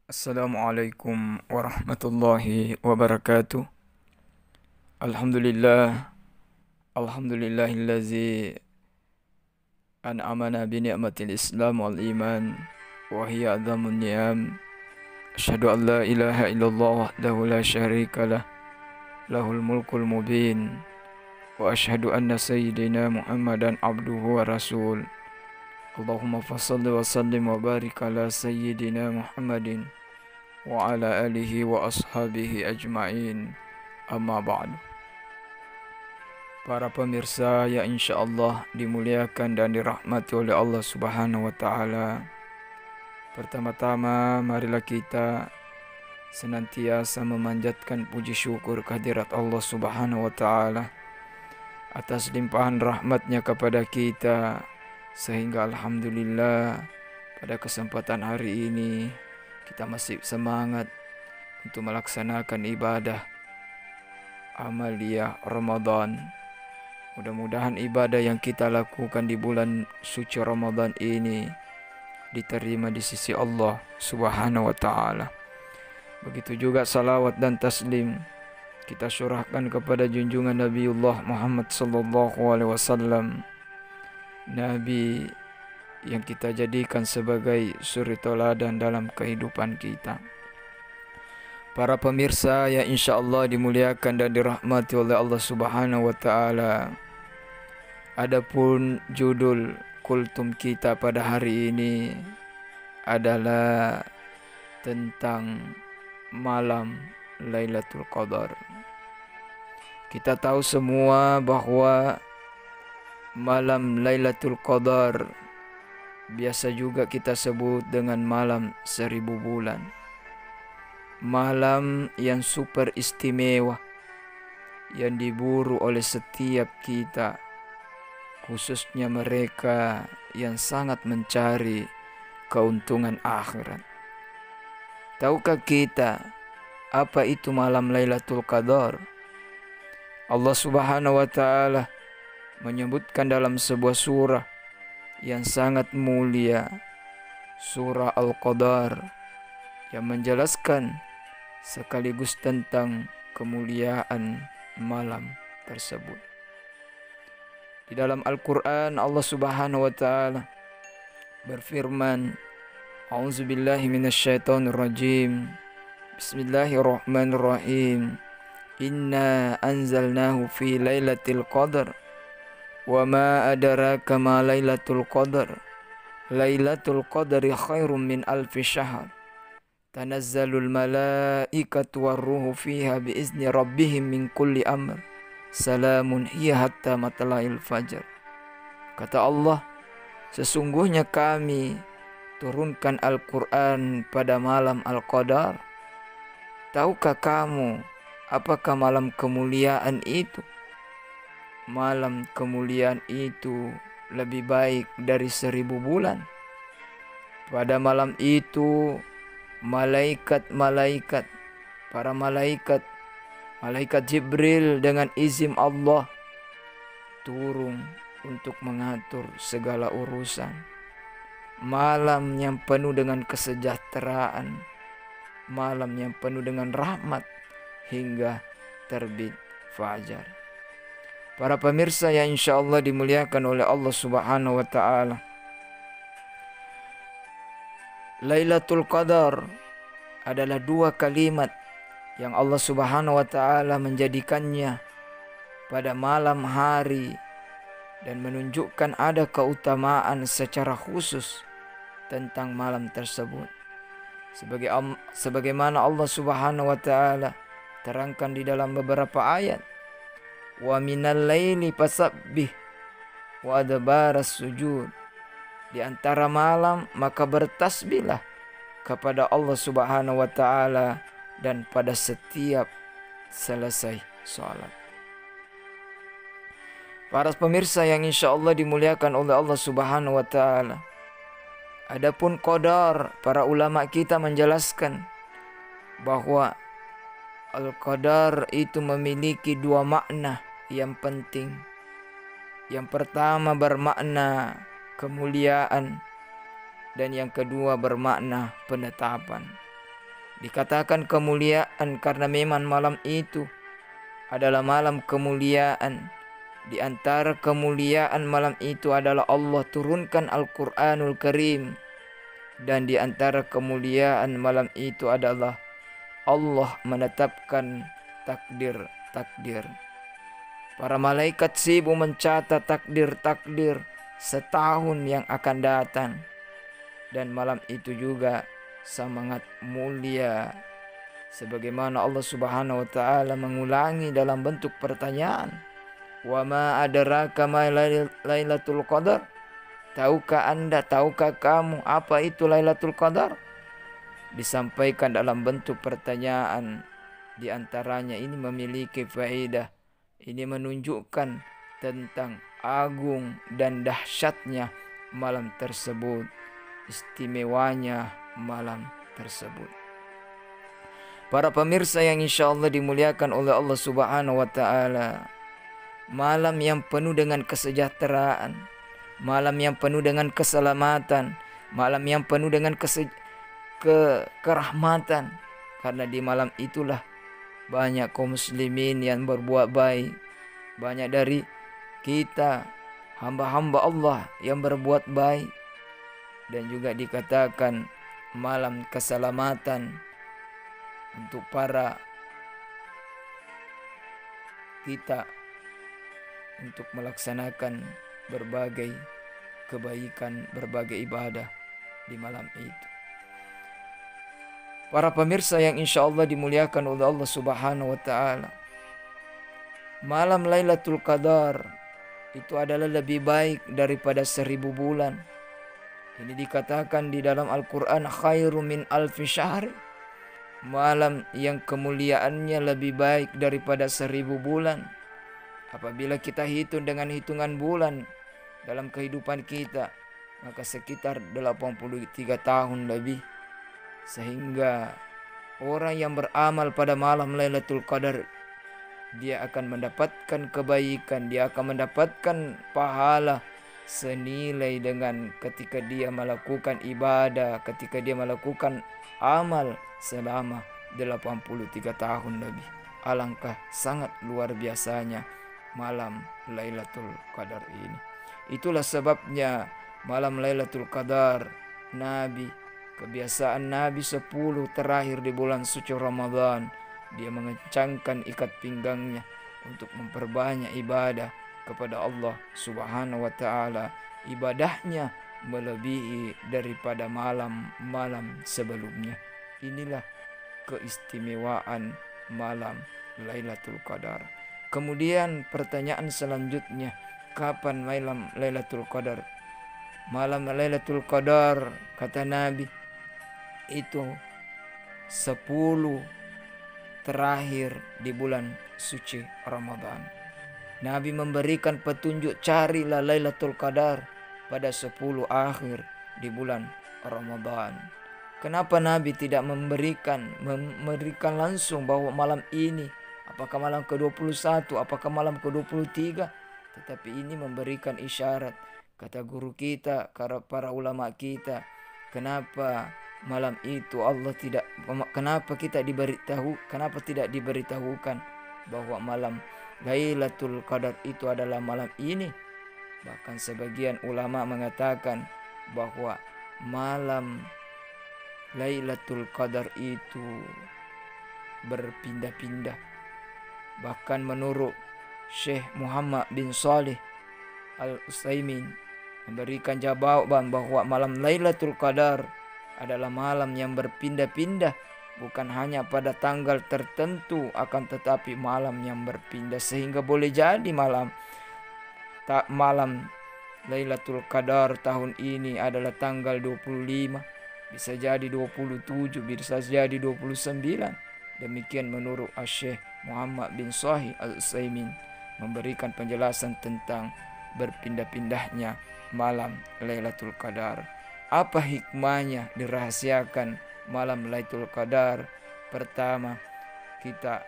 Assalamualaikum warahmatullahi wabarakatuh. Alhamdulillah, alhamdulillahillazi an'amana bi ni'matil Islam wal iman wa hiya adzamun ni'am. Asyhadu an la ilaha illallah wahdahu la syarika lah, lahul mulkul mubin. Wa asyhadu anna sayyidina Muhammadan abduhu wa rasul. Allahumma fassalli wa sallim wa barik ala sayyidina Muhammadin wa ala alihi wa ashabihi ajma'in. Amma ba'du. Para pemirsa yang insyaallah dimuliakan dan dirahmati oleh Allah Subhanahu wa taala. Pertama-tama marilah kita senantiasa memanjatkan puji syukur kehadirat Allah Subhanahu wa taala atas limpahan rahmatnya kepada kita, sehingga alhamdulillah pada kesempatan hari ini kita masih semangat untuk melaksanakan ibadah amaliyah Ramadan. Mudah-mudahan ibadah yang kita lakukan di bulan suci Ramadan ini diterima di sisi Allah Subhanahu wa taala. Begitu juga salawat dan taslim kita surahkan kepada junjungan Nabiullah Muhammad sallallahu alaihi wasallam, Nabi yang kita jadikan sebagai suri teladan dalam kehidupan kita. Para pemirsa yang insyaallah dimuliakan dan dirahmati oleh Allah Subhanahu wa taala. Adapun judul kultum kita pada hari ini adalah tentang malam Lailatul Qadar. Kita tahu semua bahwa malam Lailatul Qadar biasa juga kita sebut dengan malam 1000 bulan. Malam yang super istimewa, yang diburu oleh setiap kita, khususnya mereka yang sangat mencari keuntungan akhirat. Tahukah kita apa itu malam Lailatul Qadar? Allah Subhanahu wa taala menyebutkan dalam sebuah surah yang sangat mulia, surah Al-Qadar, yang menjelaskan sekaligus tentang kemuliaan malam tersebut. Di dalam Al-Quran Allah Subhanahu wa taala berfirman, A'udzubillahi minasyaitonirrajim. Bismillahirrahmanirrahim. Inna anzalnahu fi lailatul qadar wa ma adraka ma lailatul qadar. Lailatul qadri khairum min alfi syahr. Tanazzalul malaikatu warruhu fiha biizni rabbihim min kulli amr. Salamun hiya hatta matla'il fajar. Kata Allah, sesungguhnya kami turunkan Al-Quran pada malam Al-Qadar. Tahukah kamu apakah malam kemuliaan itu? Malam kemuliaan itu lebih baik dari 1000 bulan. Pada malam itu malaikat-malaikat, para malaikat Jibril dengan izin Allah turun untuk mengatur segala urusan. Malam yang penuh dengan kesejahteraan, malam yang penuh dengan rahmat hingga terbit fajar. Para pemirsa yang insyaallah dimuliakan oleh Allah Subhanahu wa taala, Lailatul Qadar adalah dua kalimat yang Allah Subhanahu wa taala menjadikannya pada malam hari dan menunjukkan ada keutamaan secara khusus tentang malam tersebut. Sebagaimana Allah Subhanahu wa taala terangkan di dalam beberapa ayat, wa minal laili fasabbih wa adbaras sujud. Di antara malam maka bertasbihlah kepada Allah Subhanahu wa taala dan pada setiap selesai sholat. Para pemirsa yang insyaallah dimuliakan oleh Allah Subhanahu wa taala. Adapun qadar, para ulama kita menjelaskan bahwa Al-Qadar itu memiliki dua makna yang penting. Yang pertama bermakna kemuliaan dan yang kedua bermakna penetapan. Dikatakan kemuliaan karena memang malam itu adalah malam kemuliaan. Di antara kemuliaan malam itu adalah Allah turunkan Al-Quranul Karim. Dan di antara kemuliaan malam itu adalah Allah menetapkan takdir-takdir. Para malaikat sibuk mencatat takdir-takdir setahun yang akan datang. Dan malam itu juga sangat mulia. Sebagaimana Allah Subhanahu wa taala mengulangi dalam bentuk pertanyaan. Wa ma adraka ma Lailatul Qadar? Tahukah Anda, tahukah kamu apa itu Lailatul Qadar? Disampaikan dalam bentuk pertanyaan. Di antaranya ini memiliki faedah. Ini menunjukkan tentang agung dan dahsyatnya malam tersebut. Istimewanya malam tersebut. Para pemirsa yang insya Allah dimuliakan oleh Allah Subhanahu wa ta'ala. Malam yang penuh dengan kesejahteraan. Malam yang penuh dengan keselamatan. Malam yang penuh dengan kerahmatan. Karena di malam itulah banyak kaum muslimin yang berbuat baik. Banyak dari kita hamba-hamba Allah yang berbuat baik. Dan juga dikatakan malam keselamatan untuk para kita untuk melaksanakan berbagai kebaikan, berbagai ibadah di malam itu. Para pemirsa yang insya Allah dimuliakan oleh Allah Subhanahu wa ta'ala. Malam Lailatul Qadar itu adalah lebih baik daripada 1000 bulan. Ini dikatakan di dalam Al-Quran, khairu min alfi syahr. Malam yang kemuliaannya lebih baik daripada 1000 bulan. Apabila kita hitung dengan hitungan bulan dalam kehidupan kita, maka sekitar 83 tahun lebih. Sehingga orang yang beramal pada malam Lailatul Qadar, dia akan mendapatkan kebaikan, dia akan mendapatkan pahala senilai dengan ketika dia melakukan ibadah, ketika dia melakukan amal selama 83 tahun lebih. Alangkah sangat luar biasanya malam Lailatul Qadar ini. Itulah sebabnya malam Lailatul Qadar, kebiasaan Nabi 10 terakhir di bulan suci Ramadan, dia mengencangkan ikat pinggangnya untuk memperbanyak ibadah kepada Allah Subhanahu wa ta'ala. Ibadahnya melebihi daripada malam-malam sebelumnya. Inilah keistimewaan malam Lailatul Qadar. Kemudian pertanyaan selanjutnya, kapan malam Lailatul Qadar? Malam Lailatul Qadar, kata Nabi, itu 10 terakhir di bulan suci Ramadan. Nabi memberikan petunjuk, carilah Lailatul Qadar pada 10 akhir di bulan Ramadan. Kenapa Nabi tidak memberikan langsung bahwa malam ini, apakah malam ke-21, apakah malam ke-23? Tetapi ini memberikan isyarat. Kata guru kita, para ulama kita, kenapa malam itu kenapa tidak diberitahukan bahwa malam Lailatul Qadar itu adalah malam ini? Bahkan sebagian ulama mengatakan bahwa malam Lailatul Qadar itu berpindah-pindah. Bahkan menurut Syekh Muhammad bin Saleh Al-Utsaimin memberikan jawaban bahwa malam Lailatul Qadar adalah malam yang berpindah-pindah, bukan hanya pada tanggal tertentu, akan tetapi malam yang berpindah. Sehingga boleh jadi malam Lailatul Qadar tahun ini adalah tanggal 25, bisa jadi 27, bisa jadi 29. Demikian menurut Syekh Muhammad bin Shalih Al-Utsaimin memberikan penjelasan tentang berpindah-pindahnya malam Lailatul Qadar. Apa hikmahnya dirahasiakan malam Lailatul Qadar? Pertama, kita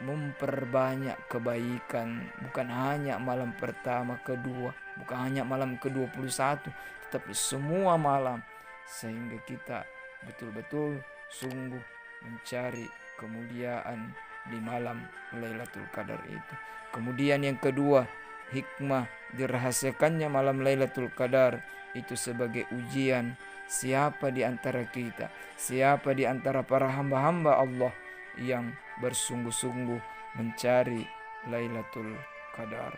memperbanyak kebaikan, bukan hanya malam pertama, kedua, bukan hanya malam ke-21, tetapi semua malam, sehingga kita betul-betul sungguh mencari kemuliaan di malam Lailatul Qadar itu. Kemudian yang kedua, hikmah dirahasiakannya malam Lailatul Qadar itu sebagai ujian siapa di antara kita, siapa di antara para hamba-hamba Allah yang bersungguh-sungguh mencari Lailatul Qadar.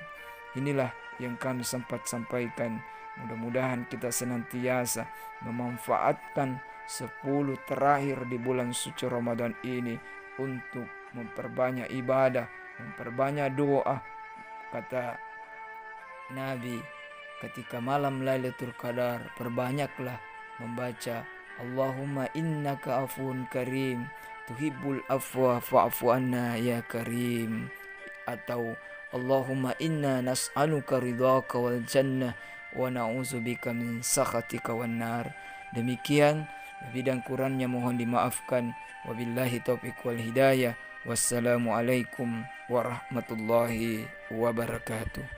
Inilah yang kami sempat sampaikan. Mudah-mudahan kita senantiasa memanfaatkan 10 terakhir di bulan suci Ramadan ini untuk memperbanyak ibadah, memperbanyak doa. Kata Nabi, ketika malam Lailatul Qadar, perbanyaklah membaca Allahumma innaka afun karim tuhibbul afwa fa'fu anna ya karim, atau Allahumma inna nas'aluka ridhaka wal jannah wa na'udzubika min sakhatika wan nar. Demikian, lebih dan kurangnya mohon dimaafkan. Wabillahi taufiq wal hidayah. Wassalamualaikum warahmatullahi wabarakatuh.